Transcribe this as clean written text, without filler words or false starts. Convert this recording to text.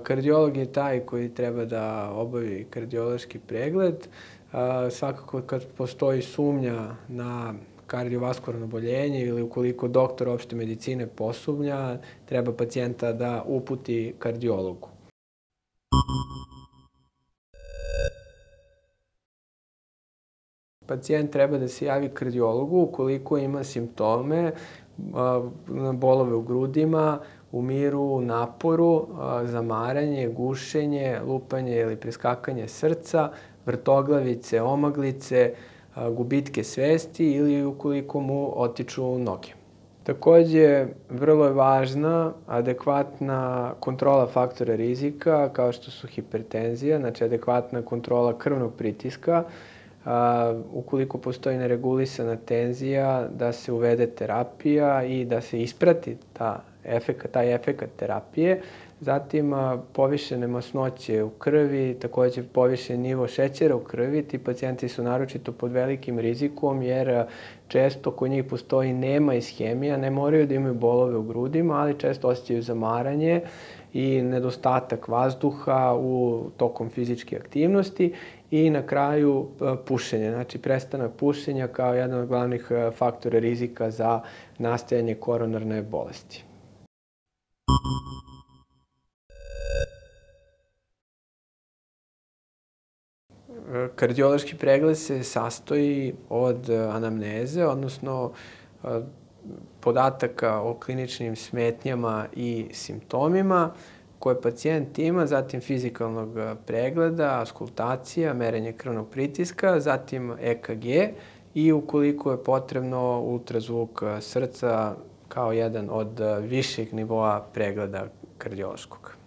Kardiolog je taj koji treba da obavi kardiološki pregled. Svakako kad postoji sumnja na kardiovaskularno oboljenje ili ukoliko doktor opšte medicine posumnja, treba pacijenta da uputi kardiologu. Pacijent treba da se javi kardiologu ukoliko ima simptome, bolove u grudima, umiru, naporu, zamaranje, gušenje, lupanje ili preskakanje srca, vrtoglavice, omaglice, gubitke svesti ili ukoliko mu otiču noge. Takođe, vrlo je važna adekvatna kontrola faktora rizika, kao što su hipertenzija, znači adekvatna kontrola krvnog pritiska. Ukoliko postoji neregulisana tenzija, da se uvede terapija i da se isprati taj efekat terapije. Zatim, povišene masnoće u krvi, takođe povišen nivo šećera u krvi. Ti pacijenti su naročito pod velikim rizikom jer često kod njih postoji nema ishemija, ne moraju da imaju bolove u grudima, ali često osjećaju zamaranje i nedostatak vazduha tokom fizičke aktivnosti i na kraju pušenje, znači prestanak pušenja kao jedan od glavnih faktora rizika za nastajanje koronarne bolesti. Kardiološki pregled se sastoji od anamneze, odnosno podataka o kliničnim smetnjama i simptomima koje pacijent ima, zatim fizikalnog pregleda, auskultacija, merenje krvnog pritiska, zatim EKG i ukoliko je potrebno ultrazvuk srca kao jedan od višeg nivoa pregleda kardiološkog.